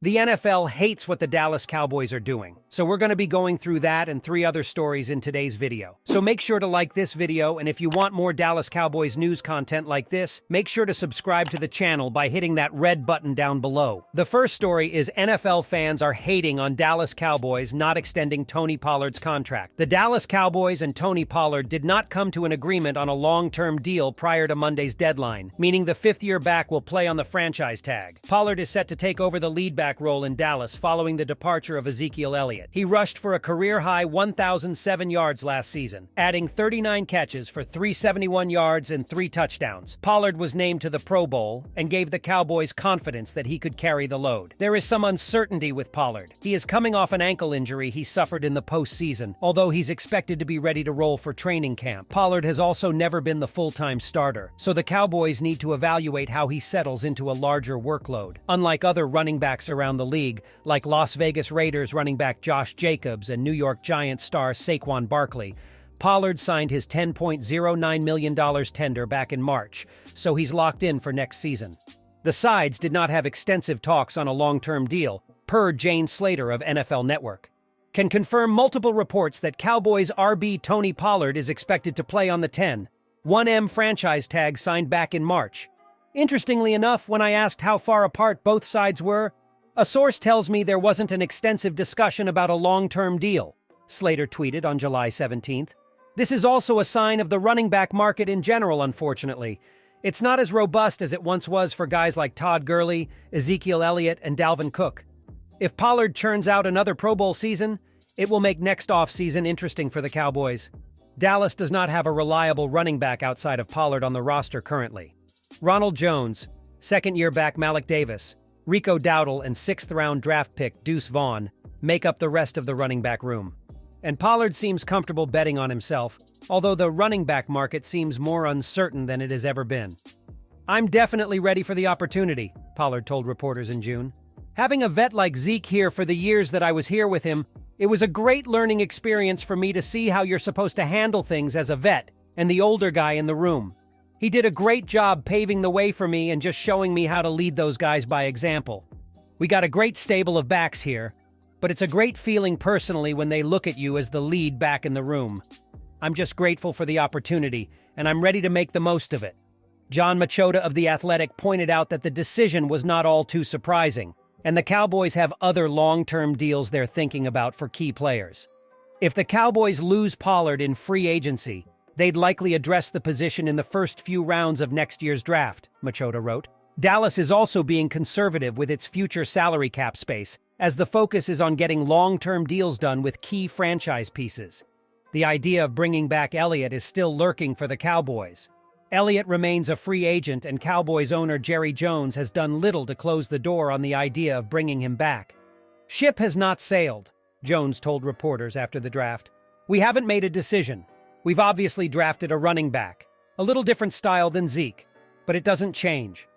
The NFL hates what the Dallas Cowboys are doing, so we're going to be going through that and 3 other stories in today's video. So make sure to like this video, and if you want more Dallas Cowboys news content like this, make sure to subscribe to the channel by hitting that red button down below. The first story is NFL fans are hating on Dallas Cowboys not extending Tony Pollard's contract. The Dallas Cowboys and Tony Pollard did not come to an agreement on a long-term deal prior to Monday's deadline, meaning the fifth-year back will play on the franchise tag. Pollard is set to take over the lead back role in Dallas following the departure of Ezekiel Elliott. He rushed for a career-high 1,007 yards last season, adding 39 catches for 371 yards and 3 touchdowns. Pollard was named to the Pro Bowl and gave the Cowboys confidence that he could carry the load. There is some uncertainty with Pollard. He is coming off an ankle injury he suffered in the postseason, although he's expected to be ready to roll for training camp. Pollard has also never been the full-time starter, so the Cowboys need to evaluate how he settles into a larger workload. Unlike other running backs around the league, like Las Vegas Raiders running back Josh Jacobs and New York Giants star Saquon Barkley, Pollard signed his $10.09 million tender back in March, so he's locked in for next season. The sides did not have extensive talks on a long-term deal, per Jane Slater of NFL Network. Can confirm multiple reports that Cowboys RB Tony Pollard is expected to play on the 1M franchise tag signed back in March. Interestingly enough, when I asked how far apart both sides were, a source tells me there wasn't an extensive discussion about a long-term deal, Slater tweeted on July 17th. This is also a sign of the running back market in general, unfortunately. It's not as robust as it once was for guys like Todd Gurley, Ezekiel Elliott, and Dalvin Cook. If Pollard churns out another Pro Bowl season, it will make next offseason interesting for the Cowboys. Dallas does not have a reliable running back outside of Pollard on the roster currently. Ronald Jones, second-year back Malik Davis, Rico Dowdle, and 6th-round draft pick Deuce Vaughn make up the rest of the running back room. And Pollard seems comfortable betting on himself, although the running back market seems more uncertain than it has ever been. "I'm definitely ready for the opportunity," Pollard told reporters in June. "Having a vet like Zeke here for the years that I was here with him, it was a great learning experience for me to see how you're supposed to handle things as a vet and the older guy in the room. He did a great job paving the way for me and just showing me how to lead those guys by example. We got a great stable of backs here, but it's a great feeling personally when they look at you as the lead back in the room. I'm just grateful for the opportunity, and I'm ready to make the most of it." John Machota of The Athletic pointed out that the decision was not all too surprising, and the Cowboys have other long-term deals they're thinking about for key players. If the Cowboys lose Pollard in free agency, they'd likely address the position in the first few rounds of next year's draft, Machota wrote. Dallas is also being conservative with its future salary cap space, as the focus is on getting long-term deals done with key franchise pieces. The idea of bringing back Elliott is still lurking for the Cowboys. Elliott remains a free agent, and Cowboys owner Jerry Jones has done little to close the door on the idea of bringing him back. "Ship has not sailed," Jones told reporters after the draft. "We haven't made a decision. We've obviously drafted a running back, a little different style than Zeke, but it doesn't change.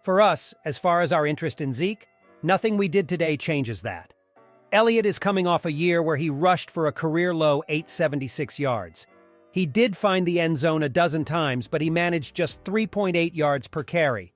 For us, as far as our interest in Zeke, nothing we did today changes that." Elliott is coming off a year where he rushed for a career-low 876 yards. He did find the end zone a dozen times, but he managed just 3.8 yards per carry.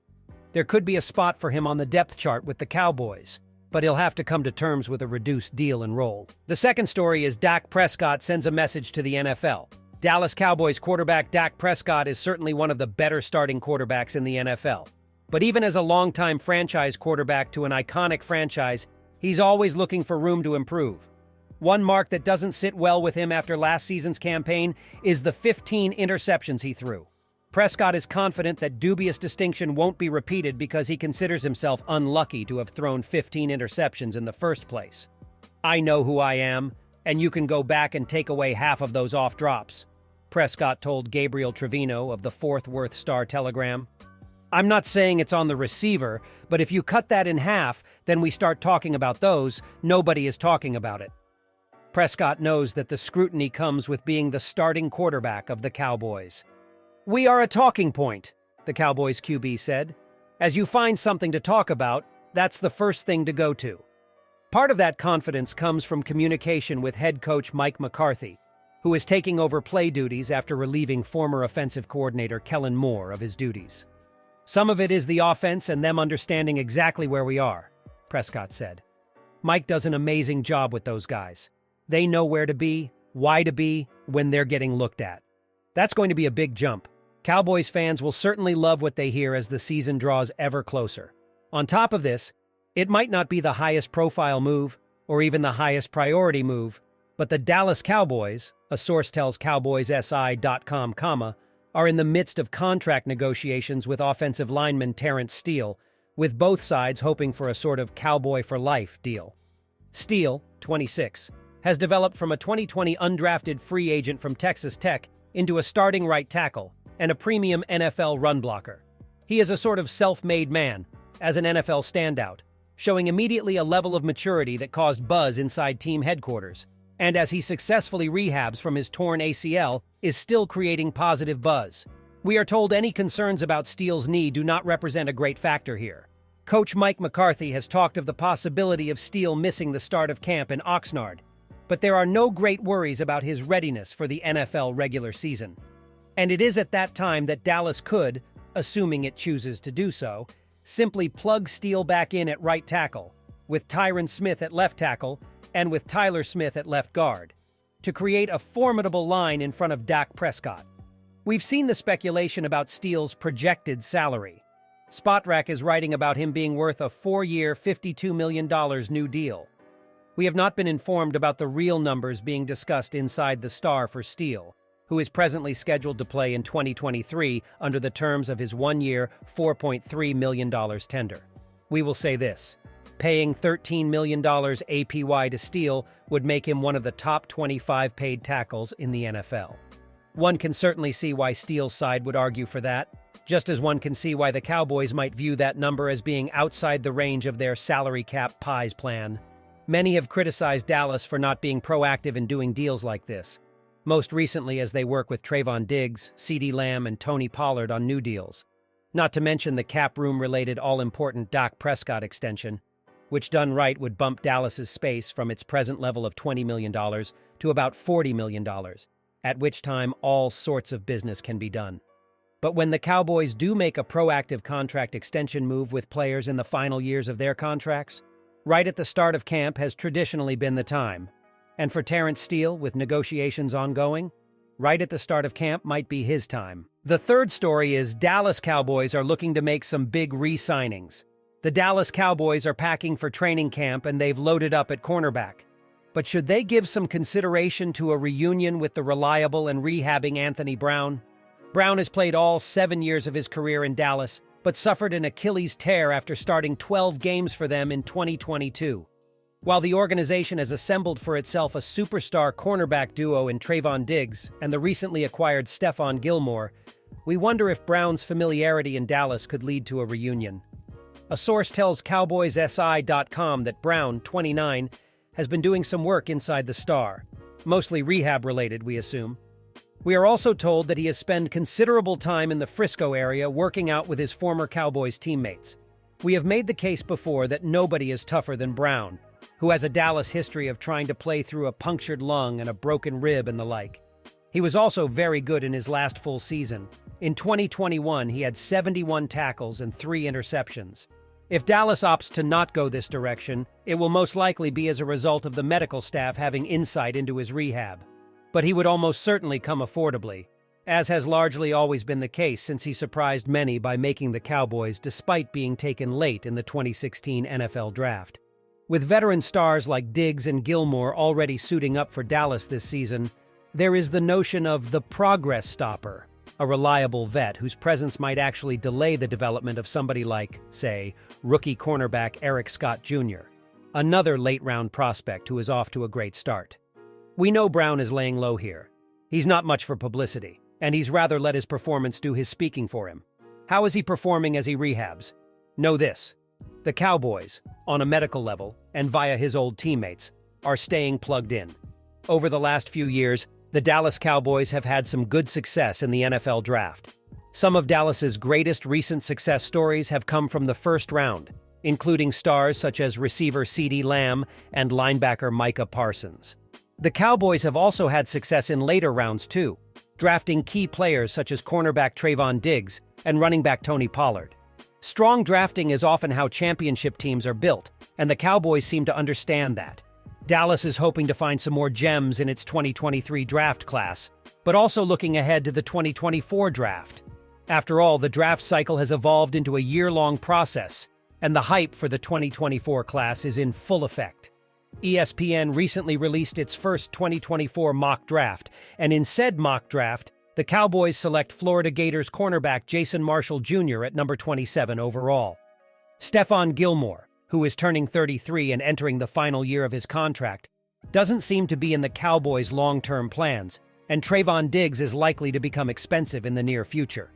There could be a spot for him on the depth chart with the Cowboys, but he'll have to come to terms with a reduced deal and role. The second story is Dak Prescott sends a message to the NFL. Dallas Cowboys quarterback Dak Prescott is certainly one of the better starting quarterbacks in the NFL. But even as a longtime franchise quarterback to an iconic franchise, he's always looking for room to improve. One mark that doesn't sit well with him after last season's campaign is the 15 interceptions he threw. Prescott is confident that dubious distinction won't be repeated because he considers himself unlucky to have thrown 15 interceptions in the first place. "I know who I am, and you can go back and take away half of those off drops," Prescott told Gabriel Trevino of the Fort Worth Star-Telegram. "I'm not saying it's on the receiver, but if you cut that in half, then we start talking about those. Nobody is talking about it." Prescott knows that the scrutiny comes with being the starting quarterback of the Cowboys. "We are a talking point," the Cowboys QB said. "As you find something to talk about, that's the first thing to go to." Part of that confidence comes from communication with head coach Mike McCarthy, who is taking over play duties after relieving former offensive coordinator Kellen Moore of his duties. Some of it is the offense and them understanding exactly where we are. Prescott said. Mike does an amazing job with those guys. They know where to be, why to be, when they're getting looked at. That's going to be a big jump. Cowboys fans will certainly love what they hear as the season draws ever closer. On top of this, it might not be the highest profile move, or even the highest priority move, but the Dallas Cowboys, a source tells CowboysSI.com, are in the midst of contract negotiations with offensive lineman Terence Steele, with both sides hoping for a sort of cowboy-for-life deal. Steele, 26, has developed from a 2020 undrafted free agent from Texas Tech into a starting right tackle and a premium NFL run blocker. He is a sort of self-made man, as an NFL standout, showing immediately a level of maturity that caused buzz inside team headquarters, and as he successfully rehabs from his torn ACL, is still creating positive buzz. We are told any concerns about Steele's knee do not represent a great factor here. Coach Mike McCarthy has talked of the possibility of Steele missing the start of camp in Oxnard, but there are no great worries about his readiness for the NFL regular season. And it is at that time that Dallas could, assuming it chooses to do so, simply plug Steele back in at right tackle, with Tyron Smith at left tackle, and with Tyler Smith at left guard, to create a formidable line in front of Dak Prescott. We've seen the speculation about Steele's projected salary. Spotrac is writing about him being worth a 4-year, $52 million new deal. We have not been informed about the real numbers being discussed inside the Star for Steele, who is presently scheduled to play in 2023 under the terms of his 1-year, $4.3 million tender. We will say this. Paying $13 million APY to Steele would make him one of the top 25 paid tackles in the NFL. One can certainly see why Steele's side would argue for that, just as one can see why the Cowboys might view that number as being outside the range of their salary cap pies plan. Many have criticized Dallas for not being proactive in doing deals like this, most recently as they work with Trayvon Diggs, CeeDee Lamb, and Tony Pollard on new deals. Not to mention the cap room-related all-important Dak Prescott extension, which done right would bump Dallas's space from its present level of $20 million to about $40 million, at which time all sorts of business can be done. But when the Cowboys do make a proactive contract extension move with players in the final years of their contracts, right at the start of camp has traditionally been the time. And for Terence Steele, with negotiations ongoing, right at the start of camp might be his time. The third story is Dallas Cowboys are looking to make some big re-signings. The Dallas Cowboys are packing for training camp and they've loaded up at cornerback. But should they give some consideration to a reunion with the reliable and rehabbing Anthony Brown? Brown has played all 7 years of his career in Dallas, but suffered an Achilles tear after starting 12 games for them in 2022. While the organization has assembled for itself a superstar cornerback duo in Trayvon Diggs and the recently acquired Stephon Gilmore, we wonder if Brown's familiarity in Dallas could lead to a reunion. A source tells CowboysSI.com that Brown, 29, has been doing some work inside the Star, mostly rehab-related, we assume. We are also told that he has spent considerable time in the Frisco area working out with his former Cowboys teammates. We have made the case before that nobody is tougher than Brown, who has a Dallas history of trying to play through a punctured lung and a broken rib and the like. He was also very good in his last full season. In 2021, he had 71 tackles and 3 interceptions. If Dallas opts to not go this direction, it will most likely be as a result of the medical staff having insight into his rehab. But he would almost certainly come affordably, as has largely always been the case since he surprised many by making the Cowboys despite being taken late in the 2016 NFL Draft. With veteran stars like Diggs and Gilmore already suiting up for Dallas this season, there is the notion of the progress stopper, a reliable vet whose presence might actually delay the development of somebody like, say, rookie cornerback Eric Scott Jr., another late-round prospect who is off to a great start. We know Brown is laying low here. He's not much for publicity, and he's rather let his performance do his speaking for him. How is he performing as he rehabs? Know this. The Cowboys, on a medical level, and via his old teammates, are staying plugged in. Over the last few years, the Dallas Cowboys have had some good success in the NFL Draft. Some of Dallas's greatest recent success stories have come from the first round, including stars such as receiver CeeDee Lamb and linebacker Micah Parsons. The Cowboys have also had success in later rounds too, drafting key players such as cornerback Trayvon Diggs and running back Tony Pollard. Strong drafting is often how championship teams are built, and the Cowboys seem to understand that. Dallas is hoping to find some more gems in its 2023 draft class, but also looking ahead to the 2024 draft. After all, the draft cycle has evolved into a year-long process, and the hype for the 2024 class is in full effect. ESPN recently released its first 2024 mock draft, and in said mock draft, the Cowboys select Florida Gators cornerback Jason Marshall Jr. at number 27 overall. Stephon Gilmore, who is turning 33 and entering the final year of his contract, doesn't seem to be in the Cowboys' long-term plans, and Trayvon Diggs is likely to become expensive in the near future.